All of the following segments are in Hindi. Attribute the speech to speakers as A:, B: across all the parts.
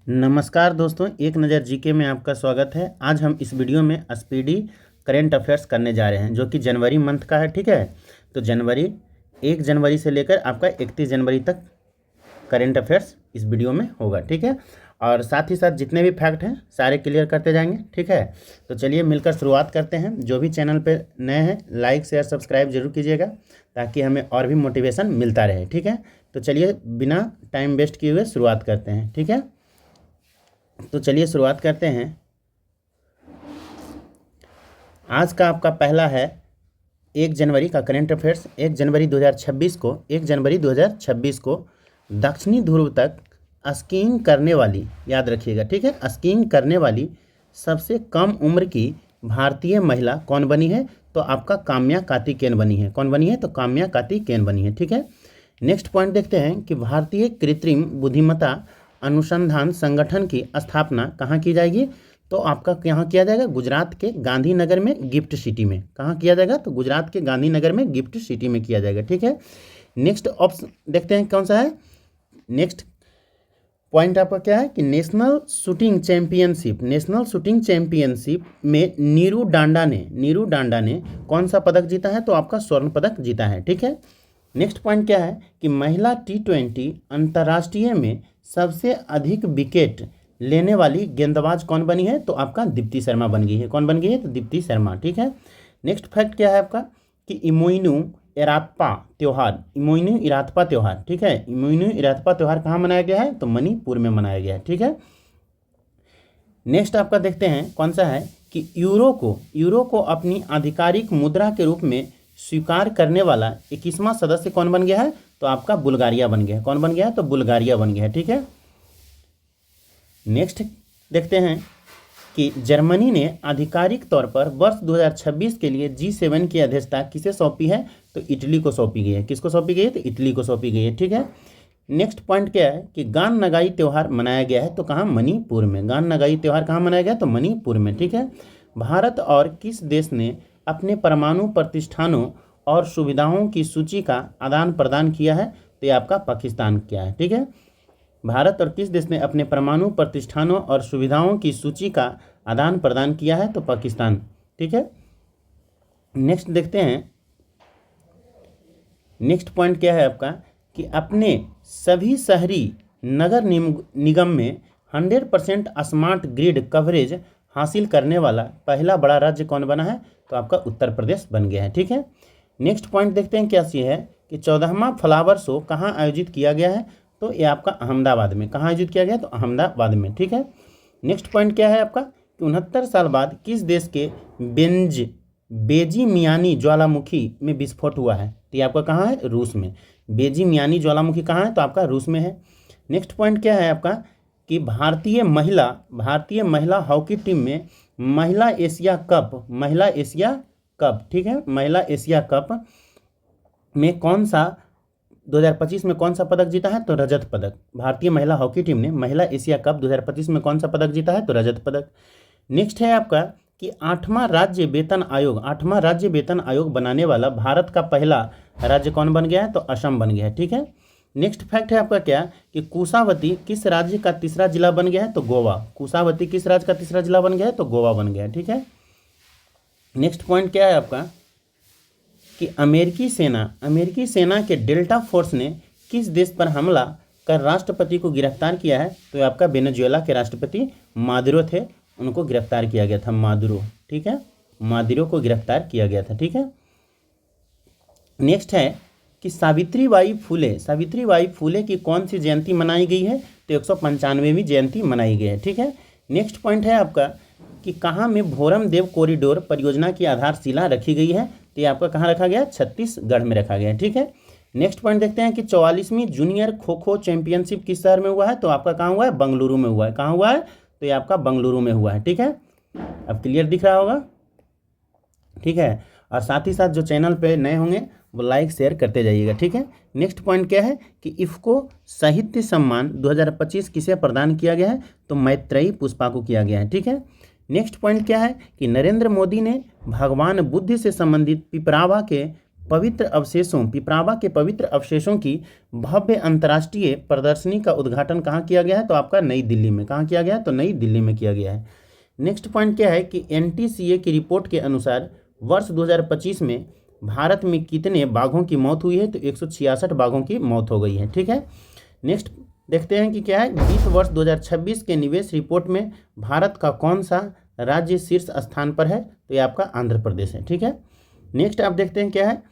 A: नमस्कार दोस्तों, एक नज़र जीके में आपका स्वागत है। आज हम इस वीडियो में स्पीडी करेंट अफेयर्स करने जा रहे हैं जो कि जनवरी मंथ का है। ठीक है, तो 1 जनवरी से लेकर आपका 31 जनवरी तक करेंट अफेयर्स इस वीडियो में होगा। ठीक है, और साथ ही साथ जितने भी फैक्ट हैं सारे क्लियर करते जाएंगे। ठीक है, तो चलिए मिलकर शुरुआत करते हैं। जो भी चैनल पे नए हैं लाइक शेयर सब्सक्राइब जरूर कीजिएगा ताकि हमें और भी मोटिवेशन मिलता रहे। ठीक है, तो चलिए बिना टाइम वेस्ट किए हुए शुरुआत करते हैं। ठीक है, तो चलिए शुरुआत करते हैं। आज का आपका पहला है 1 जनवरी का करेंट अफेयर्स। 1 जनवरी 2026 को दक्षिणी ध्रुव तक स्कीइंग करने वाली, याद रखिएगा, ठीक है, स्कीइंग करने वाली सबसे कम उम्र की भारतीय महिला कौन बनी है? तो आपका काम्या कार्तिकेयन बनी है। कौन बनी है? तो काम्या कार्तिकेयन बनी है। ठीक है, नेक्स्ट पॉइंट देखते हैं कि भारतीय कृत्रिम बुद्धिमत्ता अनुसंधान संगठन की स्थापना कहाँ की जाएगी? तो आपका यहाँ किया जाएगा गुजरात के गांधीनगर में, गिफ्ट सिटी में। कहाँ किया जाएगा? तो गुजरात के गांधीनगर में, गिफ्ट सिटी में किया जाएगा। ठीक है, नेक्स्ट ऑप्शन देखते हैं कौन सा है। नेक्स्ट पॉइंट आपका क्या है कि नेशनल शूटिंग चैंपियनशिप में नीरू डांडा ने कौन सा पदक जीता है? तो आपका स्वर्ण पदक जीता है। ठीक है, नेक्स्ट पॉइंट क्या है कि महिला T20 अंतर्राष्ट्रीय में सबसे अधिक विकेट लेने वाली गेंदबाज कौन बनी है? तो आपका दीप्ति शर्मा बन गई है। कौन बन गई है? तो दीप्ति शर्मा। ठीक है, नेक्स्ट फैक्ट क्या है आपका कि इमोइनू इरातपा त्यौहार, ठीक है, इमोइनू इरातपा त्यौहार कहाँ मनाया गया है? तो मणिपुर में मनाया गया है। ठीक है, नेक्स्ट आपका देखते हैं कौन सा है कि यूरो को अपनी आधिकारिक मुद्रा के रूप में स्वीकार करने वाला 21वां सदस्य कौन बन गया है? तो आपका बुल्गारिया बन गया है। कौन बन गया है? तो बुल्गारिया बन गया है। ठीक है, नेक्स्ट देखते हैं कि जर्मनी ने आधिकारिक तौर पर वर्ष 2026 के लिए G7 की अध्यक्षता किसे सौंपी है? तो इटली को सौंपी गई है। किसको सौंपी गई है? तो इटली को सौंपी गई है। ठीक है, नेक्स्ट पॉइंट क्या है कि गान नगाई त्यौहार मनाया गया है। तो कहाँ? मणिपुर में। गान नगाई त्यौहार कहाँ मनाया गया? तो मणिपुर में। ठीक है, भारत और किस देश ने अपने परमाणु प्रतिष्ठानों और सुविधाओं की सूची का आदान प्रदान किया है? तो ये आपका पाकिस्तान किया है। ठीक है, भारत और किस देश ने अपने परमाणु प्रतिष्ठानों और सुविधाओं की सूची का आदान प्रदान किया है? तो पाकिस्तान। ठीक है, नेक्स्ट देखते हैं। नेक्स्ट पॉइंट क्या है आपका कि अपने सभी शहरी नगर निगम में 100% स्मार्ट ग्रिड कवरेज हासिल करने वाला पहला बड़ा राज्य कौन बना है? तो आपका उत्तर प्रदेश बन गया है। ठीक है, नेक्स्ट पॉइंट देखते हैं क्या सी है कि 14वां फ्लावर शो कहाँ आयोजित किया गया है? तो ये आपका अहमदाबाद में। कहाँ आयोजित किया गया? तो अहमदाबाद में। ठीक है, नेक्स्ट पॉइंट क्या है आपका कि 69 साल बाद किस देश के बेजीमियानी ज्वालामुखी में विस्फोट हुआ है? तो ये आपका कहाँ है? रूस में। बेजीमियानी ज्वालामुखी कहाँ है? तो आपका रूस में है। नेक्स्ट पॉइंट क्या है आपका कि भारतीय महिला हॉकी टीम में महिला एशिया कप, ठीक है, महिला एशिया कप में कौन सा 2025 में कौन सा पदक जीता है? तो रजत पदक। भारतीय महिला हॉकी टीम ने महिला एशिया कप 2025 में कौन सा पदक जीता है? तो रजत पदक। नेक्स्ट है आपका कि 8वां राज्य वेतन आयोग बनाने वाला भारत का पहला राज्य कौन बन गया है? तो असम बन गया है। ठीक है, नेक्स्ट फैक्ट है आपका क्या कि कुशावती किस राज्य का तीसरा जिला बन गया है? तो गोवा। कुशावती किस राज्य का तीसरा जिला बन गया है? तो गोवा बन गया है। ठीक है, नेक्स्ट पॉइंट क्या है आपका कि अमेरिकी सेना के डेल्टा फोर्स ने किस देश पर हमला कर राष्ट्रपति को गिरफ्तार किया है? तो ये आपका वेनेजुएला के राष्ट्रपति मादुरो थे, उनको गिरफ्तार किया गया था। मादुरो, ठीक है, मादुरो को गिरफ्तार किया गया था। ठीक है, नेक्स्ट है कि सावित्रीबाई फुले की कौन सी जयंती मनाई गई है? तो 195वीं जयंती मनाई गई है। ठीक है, नेक्स्ट पॉइंट है आपका कि कहाँ में भोरम देव कॉरिडोर परियोजना की आधारशिला रखी गई है? तो ये आपका कहाँ रखा गया? छत्तीसगढ़ में रखा गया है। ठीक है, नेक्स्ट पॉइंट देखते हैं कि 44वीं जूनियर खो खो चैंपियनशिप किस शहर में हुआ है? तो आपका कहाँ हुआ है? बंगलुरु में हुआ है। कहाँ हुआ है? तो ये आपका बंगलुरु में हुआ है। ठीक है, अब क्लियर दिख रहा होगा। ठीक है, और साथ ही साथ जो चैनल पे नए होंगे वो लाइक शेयर करते जाइएगा। ठीक है, नेक्स्ट पॉइंट क्या है कि इफ्को साहित्य सम्मान 2025 किसे प्रदान किया गया है? तो मैत्रेयी पुष्पा को किया गया है। ठीक है, नेक्स्ट पॉइंट क्या है कि नरेंद्र मोदी ने भगवान बुद्ध से संबंधित पिपरावा के पवित्र अवशेषों पिपरावा के पवित्र अवशेषों की भव्य अंतर्राष्ट्रीय प्रदर्शनी का उद्घाटन कहाँ किया गया है? तो आपका नई दिल्ली में। कहाँ किया गया है? तो नई दिल्ली में किया गया है। नेक्स्ट पॉइंट क्या है कि एनटीसीए की रिपोर्ट के अनुसार वर्ष 2025 में भारत में कितने बाघों की मौत हुई है? तो 166 बाघों की मौत हो गई है। ठीक है, नेक्स्ट देखते हैं कि क्या है। वित्त वर्ष 2026 के निवेश रिपोर्ट में भारत का कौन सा राज्य शीर्ष स्थान पर है? तो ये आपका आंध्र प्रदेश है। ठीक है, नेक्स्ट आप देखते हैं क्या है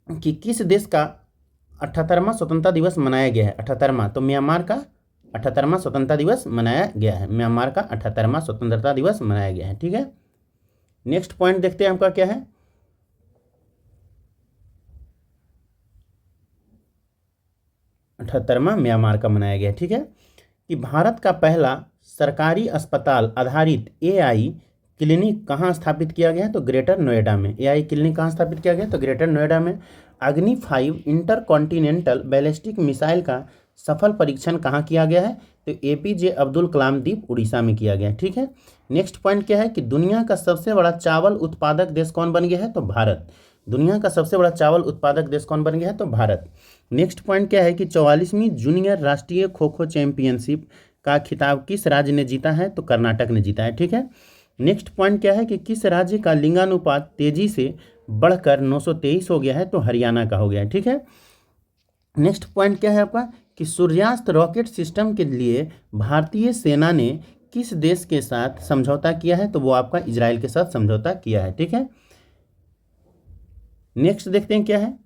A: कि किस देश का 78वां स्वतंत्रता दिवस मनाया गया है? 78वां, तो म्यांमार का 78वां स्वतंत्रता दिवस मनाया गया है। म्यांमार का 78वां स्वतंत्रता दिवस मनाया गया है। ठीक है, नेक्स्ट पॉइंट देखते हैं आपका क्या है। 78वां म्यांमार का मनाया गया है। ठीक है, कि भारत का पहला सरकारी अस्पताल आधारित एआई क्लिनिक कहाँ स्थापित किया गया है? तो ग्रेटर नोएडा में। एआई क्लिनिक कहाँ स्थापित किया गया? तो ग्रेटर नोएडा में। अग्नि 5 इंटरकॉन्टिनेंटल बैलिस्टिक मिसाइल का सफल परीक्षण कहाँ किया गया है? तो एपीजे अब्दुल कलाम द्वीप उड़ीसा में किया गया है। ठीक है, नेक्स्ट पॉइंट क्या है कि दुनिया का सबसे बड़ा चावल उत्पादक देश कौन बन गया है? तो भारत। दुनिया का सबसे बड़ा चावल उत्पादक देश कौन बन गया है? तो भारत। नेक्स्ट पॉइंट क्या है कि 44वीं जूनियर राष्ट्रीय खो खो चैंपियनशिप का खिताब किस राज्य ने जीता है? तो कर्नाटक ने जीता है। ठीक है, नेक्स्ट पॉइंट क्या है कि किस राज्य का लिंगानुपात तेजी से बढ़कर 923 हो गया है? तो हरियाणा का हो गया है। ठीक है, नेक्स्ट पॉइंट क्या है आपका कि सूर्यास्त रॉकेट सिस्टम के लिए भारतीय सेना ने किस देश के साथ समझौता किया है? तो वो आपका इजराइल के साथ समझौता किया है। ठीक है, नेक्स्ट देखते हैं क्या है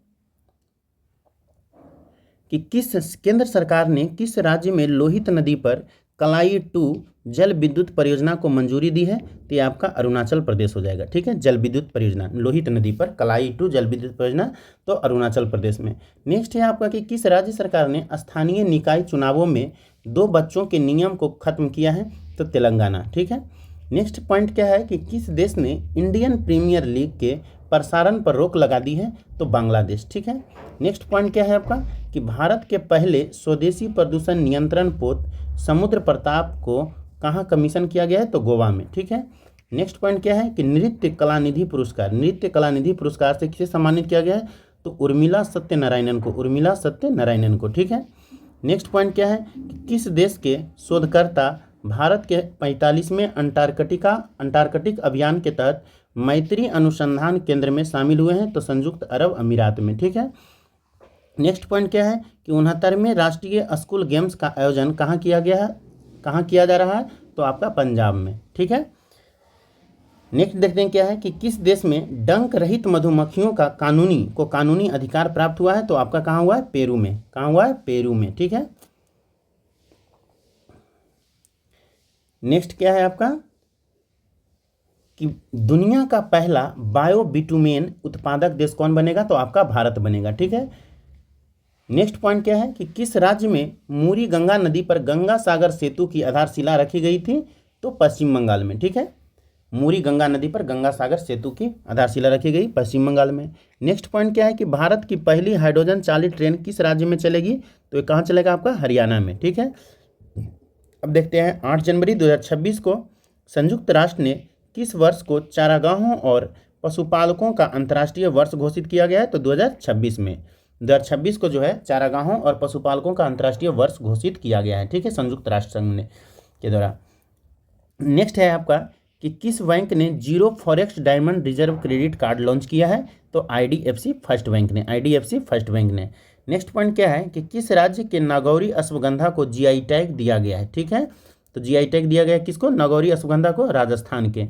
A: कि किस केंद्र सरकार ने किस राज्य में लोहित नदी पर कलाई 2 जल विद्युत परियोजना को मंजूरी दी है? तो ये आपका अरुणाचल प्रदेश हो जाएगा। ठीक है, जल विद्युत परियोजना लोहित नदी पर कलाई 2 जल विद्युत परियोजना तो अरुणाचल प्रदेश में। नेक्स्ट है आपका कि किस राज्य सरकार ने स्थानीय निकाय चुनावों में 2 बच्चों के नियम को खत्म किया है? तो तेलंगाना। ठीक है, नेक्स्ट पॉइंट क्या है कि किस देश ने इंडियन प्रीमियर लीग के प्रसारण पर रोक लगा दी है? तो बांग्लादेश। ठीक है, नेक्स्ट पॉइंट क्या है आपका कि भारत के पहले स्वदेशी प्रदूषण नियंत्रण पोत समुद्र प्रताप को कहाँ कमीशन किया गया है? तो गोवा में। ठीक है, नेक्स्ट पॉइंट क्या है कि नृत्य कलानिधि पुरस्कार, नृत्य कलानिधि पुरस्कार से किसे सम्मानित किया गया है? तो उर्मिला सत्यनारायणन को, उर्मिला सत्यनारायणन को। ठीक है, नेक्स्ट पॉइंट क्या है कि किस देश के शोधकर्ता भारत के 45वें अंटार्कटिक अभियान के तहत मैत्री अनुसंधान केंद्र में शामिल हुए हैं? तो संयुक्त अरब अमीरात में। ठीक है, नेक्स्ट पॉइंट क्या है कि 69वें राष्ट्रीय स्कूल गेम्स का आयोजन कहाँ किया गया है? कहाँ किया जा रहा है? तो आपका पंजाब में। ठीक है, नेक्स्ट देखते हैं क्या है कि किस देश में डंक रहित मधुमक्खियों का कानूनी अधिकार प्राप्त हुआ है? तो आपका कहाँ हुआ है? पेरू में। कहाँ हुआ है? पेरू में। ठीक है, नेक्स्ट क्या है आपका कि दुनिया का पहला बायो बिटुमेन उत्पादक देश कौन बनेगा? तो आपका भारत बनेगा। ठीक है, नेक्स्ट पॉइंट क्या है कि किस राज्य में मूरी गंगा नदी पर गंगा सागर सेतु की आधारशिला रखी गई थी? तो पश्चिम बंगाल में। ठीक है, मूरी गंगा नदी पर गंगा सागर सेतु की आधारशिला रखी गई पश्चिम बंगाल में। नेक्स्ट पॉइंट क्या है कि भारत की पहली हाइड्रोजन चालित ट्रेन किस राज्य में चलेगी? तो ये कहाँ चलेगा? आपका हरियाणा में। ठीक है, अब देखते हैं 8 जनवरी 2026 को संयुक्त राष्ट्र ने किस वर्ष को चारागाहों और पशुपालकों का अंतर्राष्ट्रीय वर्ष घोषित किया गया है? तो 2026 में। 2026 को जो है चारागाहों और पशुपालकों का अंतर्राष्ट्रीय वर्ष घोषित किया गया है। ठीक है, संयुक्त राष्ट्र संघ ने के द्वारा। नेक्स्ट है आपका कि किस बैंक ने zero forex diamond reserve credit card launch किया है? तो आईडीएफसी फर्स्ट बैंक ने, आईडीएफसी फर्स्ट बैंक ने। नेक्स्ट पॉइंट क्या है कि किस राज्य के नागौरी अश्वगंधा को जीआई टैग दिया गया है? ठीक है, तो जीआई टैग दिया गया किसको? नागौरी अश्वगंधा को, राजस्थान के।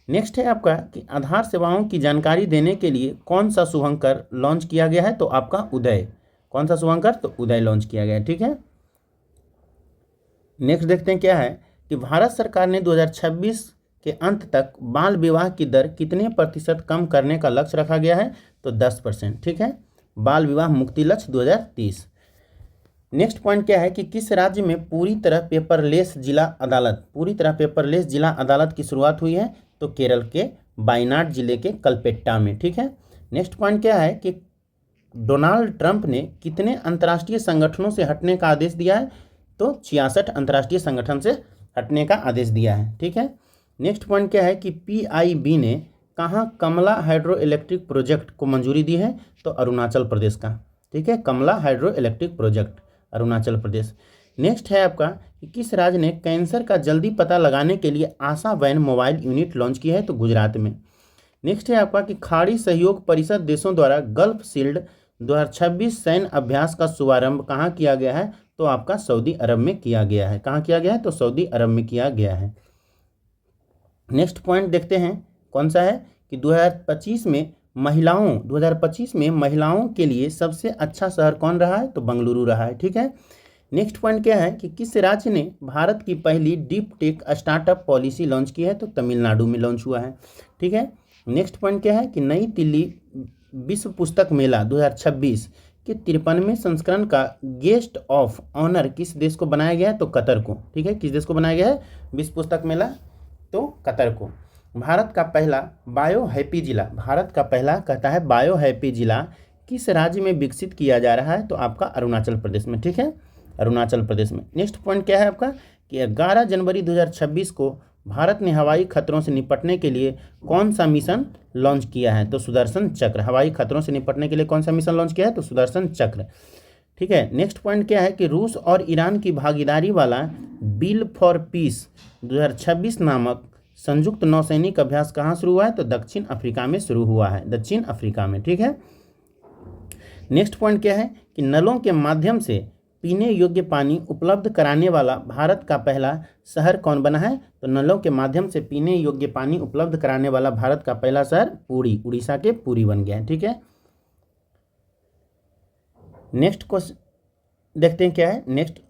A: नेक्स्ट है आपका कि आधार सेवाओं की जानकारी देने के लिए कौन सा शुभंकर लॉन्च किया गया है? तो आपका उदय। कौन सा शुभंकर? तो उदय लॉन्च किया गया है। ठीक है, नेक्स्ट देखते हैं क्या है कि भारत सरकार ने 2026 के अंत तक बाल विवाह की दर कितने प्रतिशत कम करने का लक्ष्य रखा गया है? तो 10%। ठीक है, बाल विवाह मुक्ति लक्ष्य 2030। नेक्स्ट पॉइंट क्या है कि किस राज्य में पूरी तरह पेपरलेस जिला अदालत की शुरुआत हुई है? तो केरल के वायनाड जिले के कलपेट्टा में। ठीक है, नेक्स्ट पॉइंट क्या है कि डोनाल्ड ट्रंप ने कितने अंतर्राष्ट्रीय संगठनों से हटने का आदेश दिया है? तो 66 अंतर्राष्ट्रीय संगठन से हटने का आदेश दिया है। ठीक है, नेक्स्ट पॉइंट क्या है कि पीआईबी ने कहाँ कमला हाइड्रो इलेक्ट्रिक प्रोजेक्ट को मंजूरी दी है? तो अरुणाचल प्रदेश का। ठीक है, कमला hydro electric project, Arunachal Pradesh. Next है आपका कि किस राज्य ने कैंसर का जल्दी पता लगाने के लिए आशा वैन मोबाइल यूनिट लॉन्च की है? तो गुजरात में। नेक्स्ट है आपका कि खाड़ी सहयोग परिषद देशों द्वारा गल्फ शील्ड 2026 सैन्य अभ्यास का शुभारंभ कहाँ किया गया है? तो आपका सऊदी अरब में किया गया है। कहाँ किया गया है? तो सऊदी अरब में किया गया है। नेक्स्ट पॉइंट देखते हैं कौन सा है कि 2025 में महिलाओं के लिए सबसे अच्छा शहर कौन रहा है? तो बेंगलुरु रहा है। ठीक है, नेक्स्ट पॉइंट क्या है कि किस राज्य ने भारत की पहली deep tech startup policy launch की है? तो तमिलनाडु में लॉन्च हुआ है। ठीक है, नेक्स्ट पॉइंट क्या है कि नई दिल्ली विश्व पुस्तक मेला 2026 के 53वें संस्करण का गेस्ट ऑफ ऑनर किस देश को बनाया गया है? तो कतर को। ठीक है, किस देश को बनाया गया है विश्व पुस्तक मेला? तो कतर को। भारत का पहला बायो हैप्पी जिला, भारत का पहला कहता है बायो हैप्पी जिला किस राज्य में विकसित किया जा रहा है? तो आपका अरुणाचल प्रदेश में। ठीक है, अरुणाचल प्रदेश में। नेक्स्ट पॉइंट क्या है आपका कि 11 जनवरी 2026 को भारत ने हवाई खतरों से निपटने के लिए कौन सा मिशन लॉन्च किया है? तो सुदर्शन चक्र। हवाई खतरों से निपटने के लिए कौन सा मिशन लॉन्च किया है? तो सुदर्शन चक्र। ठीक है, नेक्स्ट पॉइंट क्या है कि रूस और ईरान की भागीदारी वाला बिल फॉर पीस 2026 नामक संयुक्त नौसैनिक अभ्यास कहाँ शुरू हुआ है? तो दक्षिण अफ्रीका में शुरू हुआ है, दक्षिण अफ्रीका में। ठीक है, नेक्स्ट पॉइंट क्या है कि नलों के माध्यम से पीने योग्य पानी उपलब्ध कराने वाला भारत का पहला शहर कौन बना है? तो नलों के माध्यम से पीने योग्य पानी उपलब्ध कराने वाला भारत का पहला शहर पुरी, उड़ीसा के पुरी बन गया है। ठीक है, नेक्स्ट क्वेश्चन देखते हैं क्या है नेक्स्ट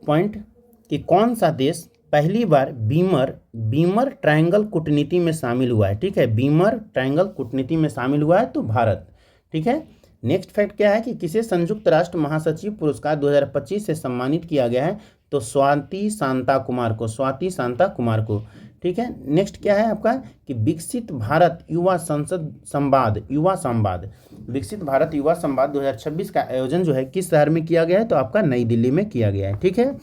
A: पॉइंट कि कौन सा देश पहली बार बीमर ट्रायंगल कूटनीति में शामिल हुआ है? ठीक है, बीमर ट्रायंगल कूटनीति में शामिल हुआ है तो भारत। ठीक है, नेक्स्ट फैक्ट क्या है कि किसे संयुक्त राष्ट्र महासचिव पुरस्कार 2025 से सम्मानित किया गया है? तो स्वाति शांता कुमार को, स्वाति शांता कुमार को। ठीक है, नेक्स्ट क्या है आपका कि विकसित भारत युवा संसद संवाद, विकसित भारत युवा संवाद 2026 का आयोजन जो है किस शहर में किया गया है? तो आपका नई दिल्ली में किया गया है। ठीक है,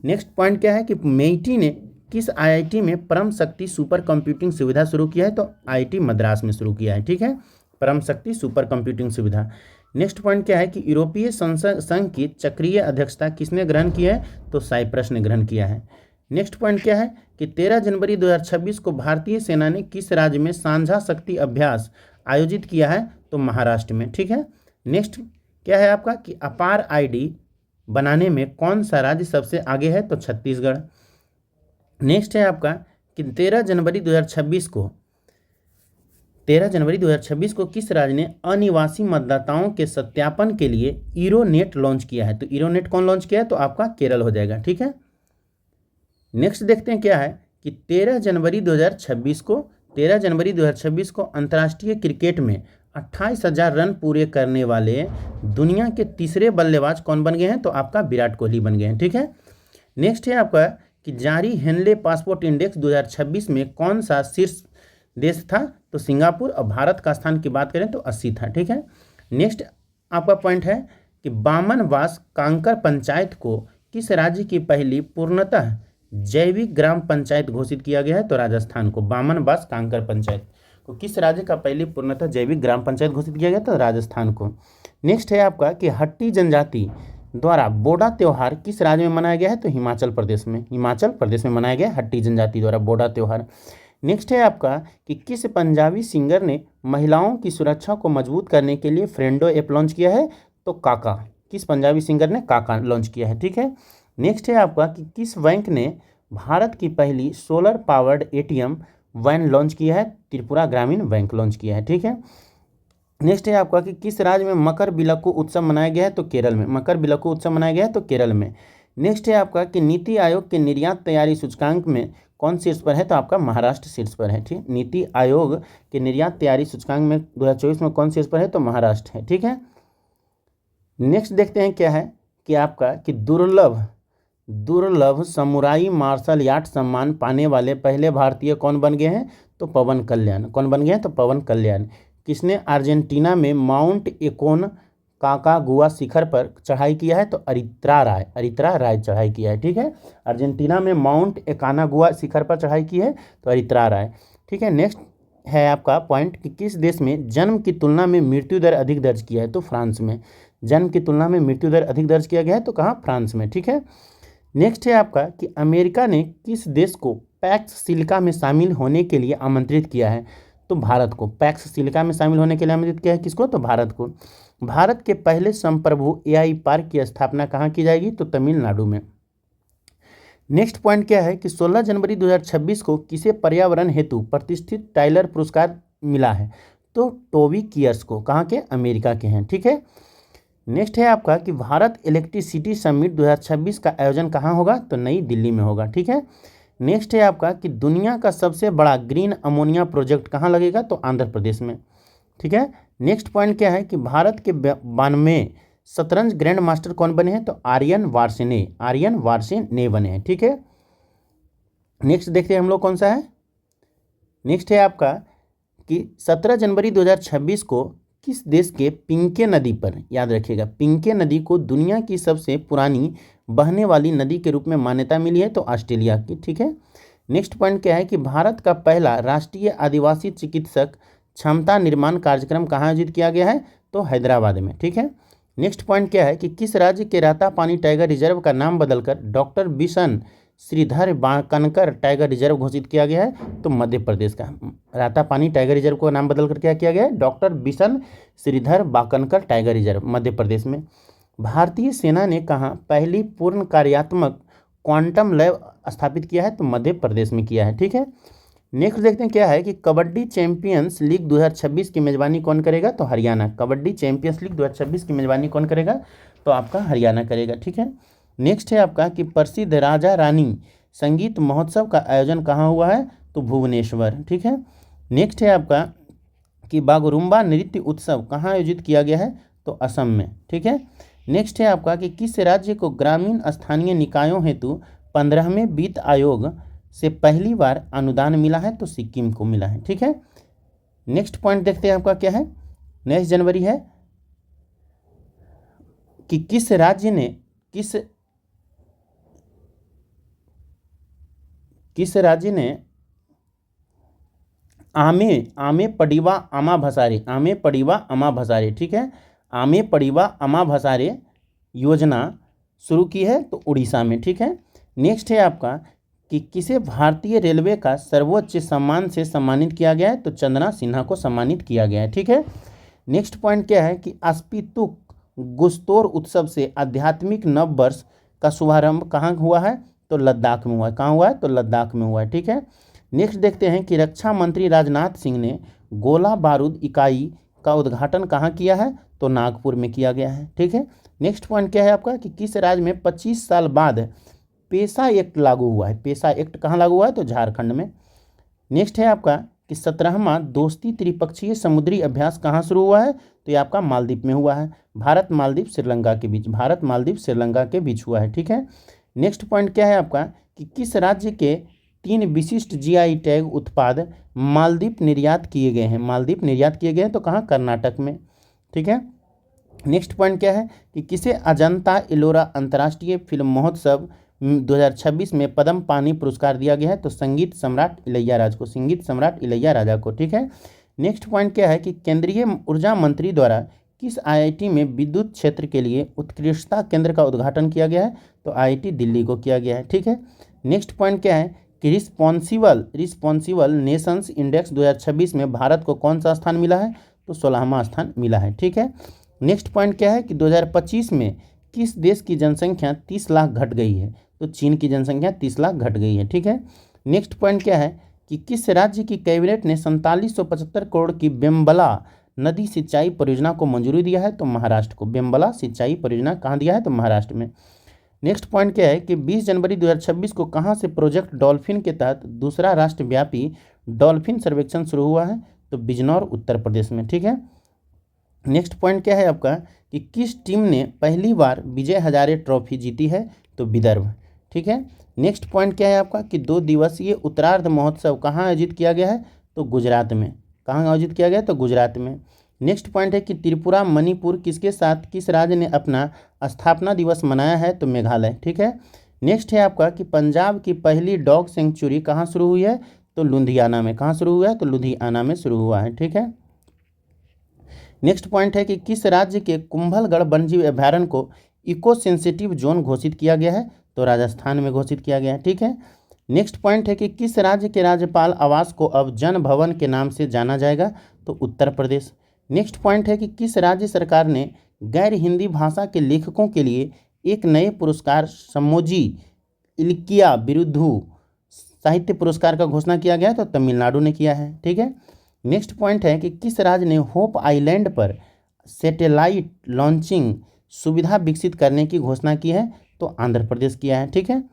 A: नेक्स्ट पॉइंट क्या है कि मेइटी ने किस आईआईटी में परम शक्ति सुपर कंप्यूटिंग सुविधा शुरू किया है? तो आईआईटी मद्रास में शुरू किया है। ठीक है, परम शक्ति सुपर कंप्यूटिंग सुविधा। नेक्स्ट पॉइंट क्या है कि यूरोपीय संघ की चक्रीय अध्यक्षता किसने ग्रहण किया है? तो साइप्रस ने ग्रहण किया है। नेक्स्ट पॉइंट क्या है कि 13 जनवरी 2026 को भारतीय सेना ने किस राज्य में साझा शक्ति अभ्यास आयोजित किया है? तो महाराष्ट्र में। ठीक है, नेक्स्ट क्या है आपका कि अपार आईडी बनाने में कौन सा राज्य सबसे आगे है? तो छत्तीसगढ़। नेक्स्ट है आपका कि 13 जनवरी 2026 को किस राज्य ने अनिवासी मतदाताओं के सत्यापन के लिए ईरोनेट लॉन्च किया है? तो ईरोनेट कौन लॉन्च किया है? तो आपका केरल हो जाएगा। ठीक है, नेक्स्ट देखते हैं क्या है कि 13 जनवरी 2026 को अंतर्राष्ट्रीय क्रिकेट में 28,000 रन पूरे करने वाले दुनिया के तीसरे बल्लेबाज कौन बन गए हैं? तो आपका विराट कोहली बन गए हैं। ठीक है, नेक्स्ट है आपका कि जारी हेनले पासपोर्ट इंडेक्स 2026 में कौन सा शीर्ष देश था? तो सिंगापुर। और भारत का स्थान की बात करें तो 80 था। ठीक है, नेक्स्ट आपका पॉइंट है कि बामनवास कांकर पंचायत को किस राज्य की पहली पूर्णतः जैविक ग्राम पंचायत घोषित किया गया है? तो राजस्थान को। बामनवास कांकर पंचायत को किस राज्य का पहली पूर्णतः जैविक ग्राम पंचायत घोषित किया गया? तो राजस्थान को। नेक्स्ट है आपका कि हट्टी जनजाति द्वारा बोडा त्यौहार किस राज्य में मनाया गया है? तो हिमाचल प्रदेश में, मनाया गया हट्टी जनजाति द्वारा बोडा त्यौहार। नेक्स्ट है आपका कि किस पंजाबी सिंगर ने महिलाओं की सुरक्षा को मजबूत करने के लिए फ्रेंडो ऐप लॉन्च किया है? तो काका। किस पंजाबी सिंगर ने काका लॉन्च किया है? ठीक है, नेक्स्ट है आपका कि किस बैंक ने भारत की पहली solar powered ATM van launch किया है? त्रिपुरा ग्रामीण बैंक लॉन्च किया है। ठीक है, नेक्स्ट है आपका कि किस राज्य में मकर बिलक्कू उत्सव मनाया गया है? तो केरल में। मकर बिलक्कू उत्सव मनाया गया है तो केरल में। नेक्स्ट है आपका कि नीति आयोग के निर्यात तैयारी सूचकांक में कौन शीर्ष पर है? तो आपका महाराष्ट्र शीर्ष पर है। ठीक, नीति आयोग के निर्यात तैयारी सूचकांक में 2024 में कौन शीर्ष पर है? तो महाराष्ट्र है। ठीक है, नेक्स्ट देखते हैं क्या है कि आपका कि दुर्लभ समुराई मार्शल आर्ट सम्मान पाने वाले पहले भारतीय कौन बन गए हैं? तो पवन कल्याण। कौन बन गए हैं? तो पवन कल्याण। किसने अर्जेंटीना में माउंट एकोन काकागुआ शिखर पर चढ़ाई किया है? तो अरित्रा राय चढ़ाई किया है। ठीक है, अर्जेंटीना में माउंट एकानागुआ शिखर पर चढ़ाई की है तो अरित्रा राय। ठीक है, नेक्स्ट है आपका पॉइंट कि किस देश में जन्म की तुलना में मृत्यु दर अधिक दर्ज किया है, तो फ्रांस में। जन्म की तुलना में मृत्यु दर अधिक दर्ज किया गया है, तो कहाँ, फ्रांस में। ठीक है। नेक्स्ट है आपका कि अमेरिका ने किस देश को पैक्स सिलिका में शामिल होने के लिए आमंत्रित किया है, तो भारत को। पैक्स सिलिका में शामिल होने के लिए आमंत्रित किया है किसको, तो भारत को। भारत के पहले संप्रभु एआई पार्क की स्थापना कहाँ की जाएगी, तो तमिलनाडु में। नेक्स्ट पॉइंट क्या है कि 16 जनवरी 2026 को किसे पर्यावरण हेतु प्रतिष्ठित टाइलर पुरस्कार मिला है, तो टोबी कियर्स को, कहाँ के, अमेरिका के हैं। ठीक है। नेक्स्ट है आपका कि भारत इलेक्ट्रिसिटी समिट 2026 का आयोजन कहाँ होगा, तो नई दिल्ली में होगा। ठीक है। नेक्स्ट है आपका कि दुनिया का सबसे बड़ा ग्रीन अमोनिया प्रोजेक्ट कहाँ लगेगा, तो आंध्र प्रदेश में। ठीक है। नेक्स्ट पॉइंट क्या है कि भारत के 92 शतरंज ग्रैंड मास्टर कौन बने हैं, तो आर्यन वार्सेने बने हैं। ठीक है। नेक्स्ट देखते हैं हम लोग कौन सा है। नेक्स्ट है आपका कि 17 जनवरी 2026 को किस देश के पिंके नदी पर, याद रखिएगा, पिंके नदी को दुनिया की सबसे पुरानी बहने वाली नदी के रूप में मान्यता मिली है, तो ऑस्ट्रेलिया की। ठीक है। नेक्स्ट पॉइंट क्या है कि भारत का पहला राष्ट्रीय आदिवासी चिकित्सक क्षमता निर्माण कार्यक्रम कहाँ आयोजित किया गया है, तो हैदराबाद में। ठीक है। नेक्स्ट पॉइंट क्या है कि किस राज्य के रातापानी टाइगर रिजर्व का नाम बदलकर doctor Bishan Shridhar Bakankar tiger reserve घोषित किया गया है, तो मध्य प्रदेश का। रातापानी टाइगर रिजर्व को नाम बदलकर क्या किया गया है, doctor Bishan Shridhar Bakankar tiger reserve, Madhya Pradesh में। भारतीय सेना ने कहाँ पहली पूर्ण कार्यात्मक क्वांटम लैब स्थापित किया है, तो मध्य प्रदेश में किया है। ठीक है। नेक्स्ट देखते हैं क्या है कि कबड्डी चैंपियंस लीग 2026 की मेजबानी कौन करेगा, तो हरियाणा। कबड्डी चैंपियंस लीग 2026 की मेजबानी कौन करेगा, तो आपका हरियाणा करेगा। ठीक है। नेक्स्ट है आपका कि प्रसिद्ध राजा रानी संगीत महोत्सव का आयोजन कहाँ हुआ है, तो भुवनेश्वर। ठीक है। नेक्स्ट है आपका कि बागुरुम्बा नृत्य उत्सव कहाँ आयोजित किया गया है, तो असम में। ठीक है। नेक्स्ट है आपका कि किस राज्य को ग्रामीण स्थानीय निकायों हेतु 15वें वित्त आयोग से पहली बार अनुदान मिला है, तो सिक्किम को मिला है। ठीक है। नेक्स्ट पॉइंट देखते हैं आपका क्या है। नेक्स्ट जनवरी है कि किस राज्य ने आमे पड़िवा अमा भसारे, ठीक है, आमे पड़िवा अमा भसारे योजना शुरू की है, तो उड़ीसा में। ठीक है। नेक्स्ट है आपका कि किसे भारतीय रेलवे का सर्वोच्च सम्मान से सम्मानित किया गया है, तो चंदना सिन्हा को सम्मानित किया गया है। ठीक है। नेक्स्ट पॉइंट क्या है कि अस्पीतुक गुस्तोर उत्सव से आध्यात्मिक नव वर्ष का शुभारंभ कहाँ हुआ है, तो लद्दाख में हुआ है। कहाँ हुआ है, तो लद्दाख में हुआ है। ठीक है। नेक्स्ट देखते हैं कि रक्षा मंत्री राजनाथ सिंह ने गोला बारूद इकाई का उद्घाटन कहाँ किया है, तो नागपुर में किया गया है। ठीक है। नेक्स्ट पॉइंट क्या है आपका कि किस राज्य में 25 साल बाद पेशा एक्ट लागू हुआ है। पेशा एक्ट कहाँ लागू हुआ है, तो झारखंड में। नेक्स्ट है आपका कि 17वां दोस्ती त्रिपक्षीय समुद्री अभ्यास कहाँ शुरू हुआ है, तो ये आपका मालदीव में हुआ है। भारत मालदीव श्रीलंका के बीच हुआ है। ठीक है। नेक्स्ट पॉइंट क्या है आपका कि किस राज्य के 3 विशिष्ट जीआई टैग उत्पाद मालदीव निर्यात किए गए हैं, तो कहाँ, कर्नाटक में। ठीक है। नेक्स्ट पॉइंट क्या है कि किसे अजंता एलोरा अंतर्राष्ट्रीय फिल्म महोत्सव 2026 में पद्म पानी पुरस्कार दिया गया है, तो संगीत सम्राट इलैया राजा को। ठीक है। नेक्स्ट पॉइंट क्या है कि केंद्रीय ऊर्जा मंत्री द्वारा किस आईआईटी में विद्युत क्षेत्र के लिए उत्कृष्टता केंद्र का उद्घाटन किया गया है, तो आईआईटी दिल्ली को किया गया है। ठीक है। नेक्स्ट पॉइंट क्या है कि रिस्पॉन्सिबल नेशंस इंडेक्स 2026 में भारत को कौन सा स्थान मिला है, तो 16वां स्थान मिला है। ठीक है। नेक्स्ट पॉइंट क्या है कि 2025 में किस देश की जनसंख्या 30 लाख घट गई है, तो चीन की जनसंख्या 30 लाख घट गई है। ठीक है। नेक्स्ट पॉइंट क्या है कि किस राज्य की कैबिनेट ने 4775 करोड़ की बेम्बला नदी सिंचाई परियोजना को मंजूरी दिया है, तो महाराष्ट्र को। बेम्बला सिंचाई परियोजना कहाँ दिया है, तो महाराष्ट्र में। नेक्स्ट पॉइंट क्या है कि 20 जनवरी 2026 को कहाँ से प्रोजेक्ट डॉल्फिन के तहत दूसरा राष्ट्रव्यापी डॉल्फिन सर्वेक्षण शुरू हुआ है, तो बिजनौर उत्तर प्रदेश में। ठीक है। नेक्स्ट पॉइंट क्या है आपका कि किस टीम ने पहली बार विजय हजारे ट्रॉफी जीती है, तो विदर्भ। ठीक है। नेक्स्ट पॉइंट क्या है आपका कि 2 दिवसीय उत्तरार्ध महोत्सव कहाँ आयोजित किया गया है, तो गुजरात में। कहाँ आयोजित किया गया, तो गुजरात में। नेक्स्ट पॉइंट है कि त्रिपुरा मणिपुर किसके साथ किस राज्य ने अपना स्थापना दिवस मनाया है, तो मेघालय। ठीक है। नेक्स्ट है आपका कि पंजाब की पहली डॉग सेंचुरी कहाँ शुरू हुई है, तो लुधियाना में। कहाँ शुरू हुआ है? तो लुधियाना में शुरू हुआ है। ठीक है। नेक्स्ट पॉइंट है कि किस राज्य के कुंभलगढ़ वन्यजीव अभयारण्य को इको सेंसिटिव जोन घोषित किया गया है? तो राजस्थान में घोषित किया गया है। ठीक है। नेक्स्ट पॉइंट है कि किस राज्य के राज्यपाल आवास को अब जन भवन के नाम से जाना जाएगा? तो उत्तर प्रदेश। नेक्स्ट पॉइंट है कि किस राज्य सरकार ने गैर हिंदी भाषा के लेखकों के लिए एक नए पुरस्कार सम्मोजी इल्किया बिरुदु साहित्य पुरस्कार का घोषणा किया गया? तो तमिलनाडु ने किया है। ठीक है। नेक्स्ट पॉइंट है कि किस राज्य ने होप आइलैंड पर सैटेलाइट लॉन्चिंग सुविधा विकसित करने की घोषणा की है? तो आंध्र प्रदेश किया है। ठीक है।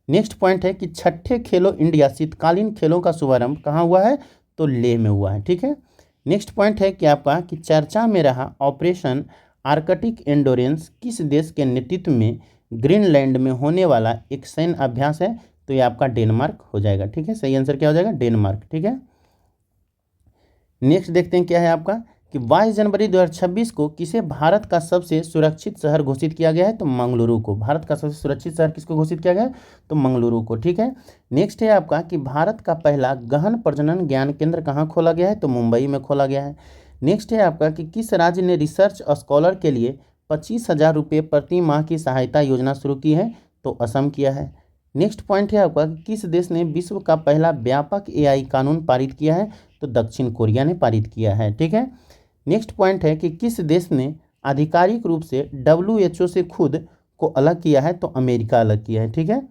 A: नेक्स्ट पॉइंट है कि छठे खेलो इंडिया शीतकालीन खेलों का शुभारंभ कहाँ हुआ है? तो लेह में हुआ है। ठीक है। नेक्स्ट पॉइंट है कि आपका कि चर्चा में रहा ऑपरेशन आर्कटिक एंडोरेंस किस देश के नेतृत्व में ग्रीनलैंड में होने वाला एक सैन्य अभ्यास है? तो ये आपका डेनमार्क हो जाएगा। ठीक है। सही आंसर क्या हो जाएगा? डेनमार्क। ठीक है। नेक्स्ट देखते हैं क्या है आपका कि 22 जनवरी 2026 को किसे भारत का सबसे सुरक्षित शहर घोषित किया गया है? तो मंगलुरु को। भारत का सबसे सुरक्षित शहर किसको घोषित किया गया है? तो मंगलुरु को। ठीक है। नेक्स्ट है आपका कि भारत का पहला गहन प्रजनन ज्ञान केंद्र कहाँ खोला गया है? तो मुंबई में खोला गया है। नेक्स्ट है आपका कि किस राज्य ने रिसर्च स्कॉलर के लिए 25,000 रुपये प्रति माह की सहायता योजना शुरू की है? तो असम किया है। नेक्स्ट पॉइंट है आपका कि किस देश ने विश्व का पहला व्यापक एआई कानून पारित किया है? तो दक्षिण कोरिया ने पारित किया है। ठीक है। नेक्स्ट पॉइंट है कि किस देश ने आधिकारिक रूप से WHO से खुद को अलग किया है? तो अमेरिका अलग किया है। ठीक है।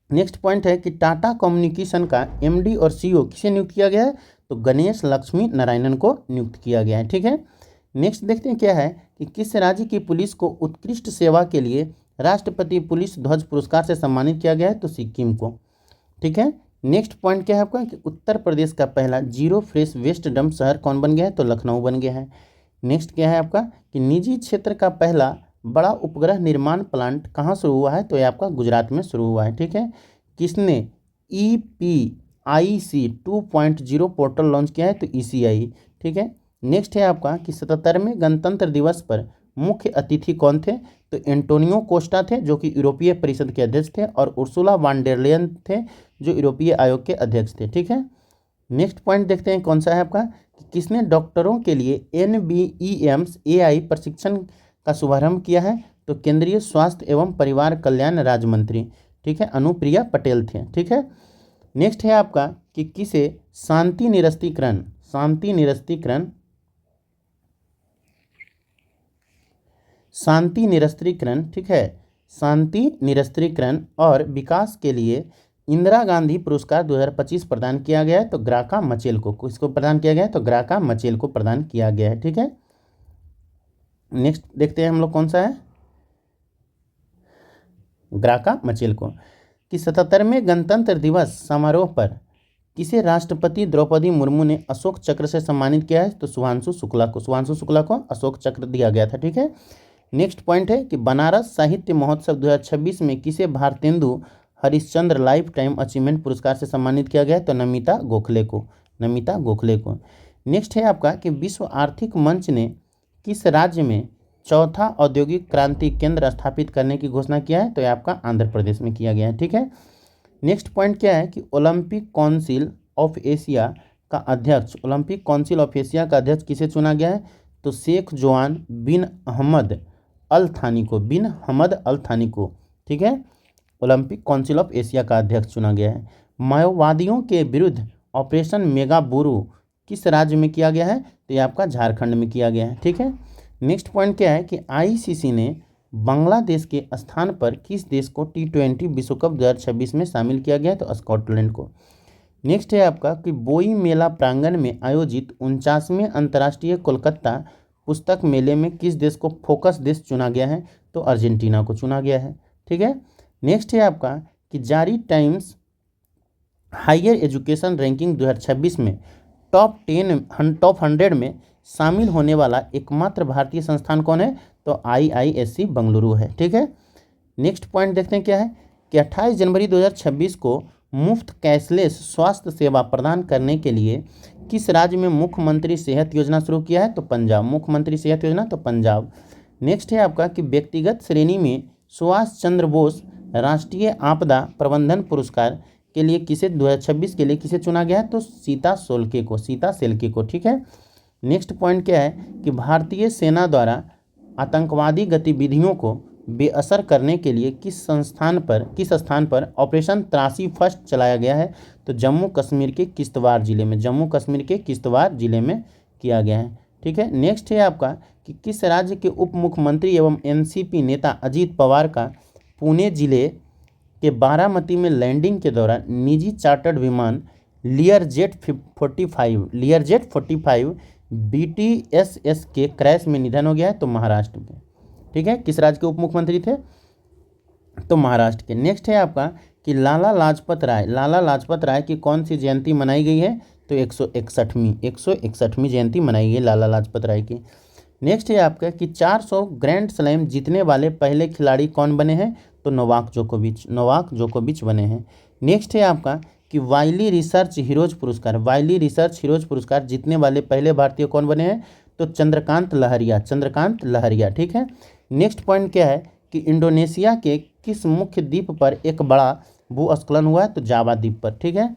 A: नेक्स्ट पॉइंट है कि टाटा कम्युनिकेशन का MD और CEO किसे नियुक्त किया गया है? तो गणेश लक्ष्मी नारायणन को नियुक्त किया गया है। ठीक है। नेक्स्ट देखते हैं क्या है कि किस राज्य की पुलिस को उत्कृष्ट सेवा के लिए राष्ट्रपति पुलिस ध्वज पुरस्कार से सम्मानित किया गया है? तो सिक्किम को। ठीक है। नेक्स्ट पॉइंट क्या है आपका कि उत्तर प्रदेश का पहला जीरो फ्रेश वेस्ट डंप शहर कौन बन गया है? तो लखनऊ बन गया है। नेक्स्ट क्या है आपका कि निजी क्षेत्र का पहला बड़ा उपग्रह निर्माण प्लांट कहाँ शुरू हुआ है? तो ये आपका गुजरात में शुरू हुआ है। ठीक है। किसने EPIC 2.0 पोर्टल लॉन्च किया है? तो ECI। ठीक है। नेक्स्ट है आपका कि 77वें गणतंत्र दिवस पर मुख्य अतिथि कौन थे? तो एंटोनियो कोस्टा थे जो कि यूरोपीय परिषद के अध्यक्ष थे, और उर्सुला वान डेर लेयन थे जो यूरोपीय आयोग के अध्यक्ष थे। ठीक है। नेक्स्ट पॉइंट देखते हैं कौन सा है आपका कि किसने डॉक्टरों के लिए NBEMS AI प्रशिक्षण का शुभारंभ किया है? तो केंद्रीय स्वास्थ्य एवं परिवार कल्याण राज्य मंत्री, ठीक है, अनुप्रिया पटेल थे। ठीक है। नेक्स्ट है आपका कि किसे शांति निरस्तीकरण ठीक है, शांति निरस्त्रीकरण और विकास के लिए इंदिरा गांधी पुरस्कार 2025 प्रदान किया गया है? तो ग्राका मचेल को। किसको प्रदान किया गया है? तो ग्राका मचेल को प्रदान किया गया है। ठीक है। नेक्स्ट देखते हैं हम लोग कौन सा है, ग्राका मचेल को। कि 77वें गणतंत्र दिवस समारोह पर किसे राष्ट्रपति द्रौपदी मुर्मू ने अशोक चक्र से सम्मानित किया है? तो शुभांशु शुक्ला को अशोक चक्र दिया गया था। ठीक है। नेक्स्ट पॉइंट है कि बनारस साहित्य महोत्सव 2026 में किसे Bharatendu Harishchandra life time achievement पुरस्कार से सम्मानित किया गया है? तो नमिता गोखले को। नेक्स्ट है आपका कि विश्व आर्थिक मंच ने किस राज्य में चौथा औद्योगिक क्रांति केंद्र स्थापित करने की घोषणा किया है? तो ये आपका आंध्र प्रदेश में किया गया है। ठीक है। नेक्स्ट पॉइंट क्या है कि ओलंपिक काउंसिल ऑफ एशिया का अध्यक्ष किसे चुना गया है? तो शेख जोआन बिन हमद अल थानी को। ठीक है। ओलंपिक काउंसिल ऑफ एशिया का अध्यक्ष चुना गया है। माओवादियों के विरुद्ध ऑपरेशन मेगा बोरू किस राज्य में किया गया है? तो ये आपका झारखंड में किया गया है। ठीक है। नेक्स्ट पॉइंट क्या है कि ICC ने बांग्लादेश के स्थान पर किस देश को T20 विश्व कप 2026 में शामिल किया गया है? तो स्कॉटलैंड को। नेक्स्ट है आपका कि बोई मेला प्रांगण में आयोजित 49वें अंतर्राष्ट्रीय कोलकाता पुस्तक मेले में किस देश को फोकस देश चुना गया है? तो अर्जेंटीना को चुना गया है। ठीक है। नेक्स्ट है आपका कि जारी टाइम्स हायर एजुकेशन रैंकिंग 2026 में टॉप 100 में शामिल होने वाला एकमात्र भारतीय संस्थान कौन है? तो IISc बेंगलुरु है। ठीक है। नेक्स्ट पॉइंट देखते हैं क्या है कि 28 जनवरी 2026 को मुफ्त कैशलेस स्वास्थ्य सेवा प्रदान करने के लिए किस राज्य में मुख्यमंत्री सेहत योजना शुरू किया है? तो पंजाब। मुख्यमंत्री सेहत योजना तो पंजाब। नेक्स्ट है आपका कि व्यक्तिगत श्रेणी में सुभाष चंद्र बोस राष्ट्रीय आपदा प्रबंधन पुरस्कार के लिए किसे 2026 के लिए किसे चुना गया है? तो सीता शेल्के को। ठीक है। नेक्स्ट पॉइंट क्या है कि भारतीय सेना द्वारा आतंकवादी गतिविधियों को बेअसर करने के लिए किस स्थान पर ऑपरेशन त्रासी फर्स्ट चलाया गया है? तो जम्मू कश्मीर के किश्तवाड़ जिले में किया गया है। ठीक है। नेक्स्ट है आपका कि किस राज्य के उप मुख्यमंत्री एवं एनसीपी नेता अजीत पवार का पुणे जिले के बारामती में लैंडिंग के दौरान निजी चार्टर्ड विमान लियरजेट 45 BTSS के क्रैश में निधन हो गया है? तो महाराष्ट्र में। ठीक है। किस राज्य के उप मुख्यमंत्री थे? तो महाराष्ट्र के। नेक्स्ट है आपका कि लाला लाजपत राय की कौन सी जयंती मनाई गई है? तो 161वीं जयंती मनाई गई लाला लाजपत राय की। नेक्स्ट है आपका कि 400 ग्रैंड स्लैम जीतने वाले पहले खिलाड़ी कौन बने हैं? तो नोवाक जोकोविच बने हैं। नेक्स्ट है आपका कि वाइली रिसर्च हीरोज पुरस्कार जीतने वाले पहले भारतीय कौन बने हैं? तो चंद्रकांत लहरिया। ठीक है। नेक्स्ट पॉइंट क्या है कि इंडोनेशिया के किस मुख्य द्वीप पर एक बड़ा भूस्खलन हुआ है? तो जावा द्वीप पर। ठीक है।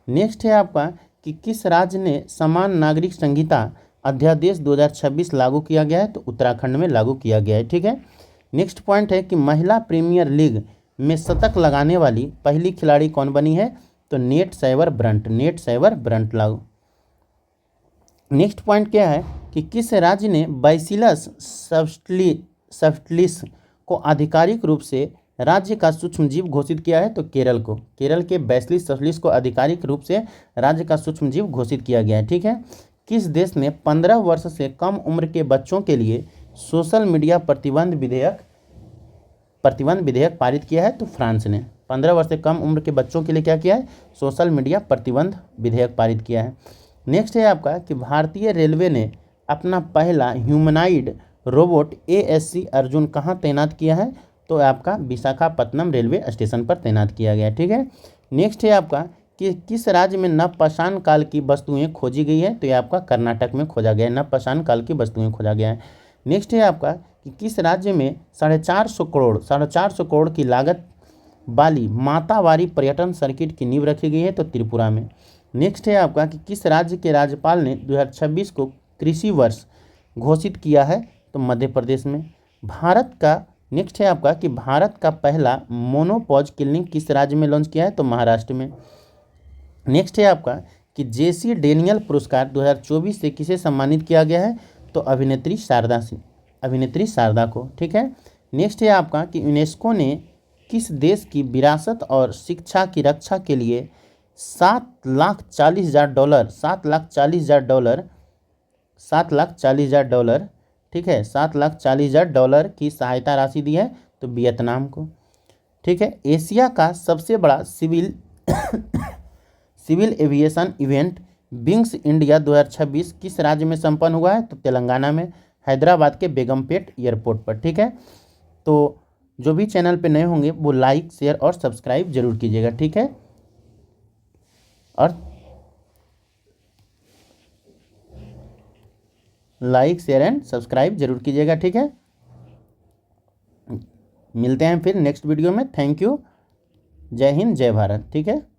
A: नेक्स्ट है आपका कि किस राज्य ने समान नागरिक संहिता अध्यादेश 2026 लागू किया गया है? तो उत्तराखंड में लागू किया गया है। ठीक है। नेक्स्ट पॉइंट है कि महिला प्रीमियर लीग में शतक लगाने वाली पहली खिलाड़ी कौन बनी है? तो नेट सैवर ब्रंट लागू। नेक्स्ट पॉइंट क्या है कि किस राज्य ने बैसिलस सब्टिलिस को आधिकारिक रूप से राज्य का सूक्ष्म जीव घोषित किया है? तो केरल के बैसिलस सब्टिलिस को आधिकारिक रूप से राज्य का सूक्ष्म जीव घोषित किया गया है। ठीक है। किस देश ने 15 वर्ष से कम उम्र के बच्चों के लिए सोशल मीडिया प्रतिबंध विधेयक पारित किया है? तो फ्रांस ने 15 वर्ष से कम उम्र के बच्चों के लिए क्या किया है? सोशल मीडिया प्रतिबंध विधेयक पारित किया है। नेक्स्ट है आपका कि भारतीय रेलवे ने अपना पहला ह्यूमनाइड रोबोट ASC अर्जुन कहाँ तैनात किया है? तो आपका विशाखापत्तनम रेलवे स्टेशन पर तैनात किया गया है। ठीक है। नेक्स्ट है आपका कि किस राज्य में नवपाषाण काल की वस्तुएं खोजी गई है? तो ये आपका कर्नाटक में खोजा गया है, नवपाषाण काल की वस्तुएं खोजा गया है। नेक्स्ट है आपका कि किस राज्य में 450 करोड़ की लागत वाली मातावारी पर्यटन सर्किट की नींव रखी गई है? तो त्रिपुरा में। नेक्स्ट है आपका कि किस राज्य के राज्यपाल ने 2026 को कृषि वर्ष घोषित किया है? तो मध्य प्रदेश में। नेक्स्ट है आपका कि भारत का पहला मोनोपॉज क्लिनिक किस राज्य में लॉन्च किया है? तो महाराष्ट्र में। नेक्स्ट है आपका कि JC डेनियल पुरस्कार 2024 से किसे सम्मानित किया गया है? तो अभिनेत्री शारदा को। ठीक है। नेक्स्ट है आपका कि यूनेस्को ने किस देश की विरासत और शिक्षा की रक्षा के लिए $7,40,000 ठीक है, $7,40,000 की सहायता राशि दी है? तो वियतनाम को। ठीक है। एशिया का सबसे बड़ा civil aviation event Wings India 2026 किस राज्य में संपन्न हुआ है? तो तेलंगाना में, हैदराबाद के बेगमपेट एयरपोर्ट पर। ठीक है। तो जो भी चैनल पे नए होंगे वो लाइक, शेयर और सब्सक्राइब जरूर कीजिएगा। ठीक है। और लाइक, शेयर एंड सब्सक्राइब जरूर कीजिएगा। ठीक है। मिलते हैं फिर नेक्स्ट वीडियो में। Thank you. जय हिंद, जय भारत। ठीक है।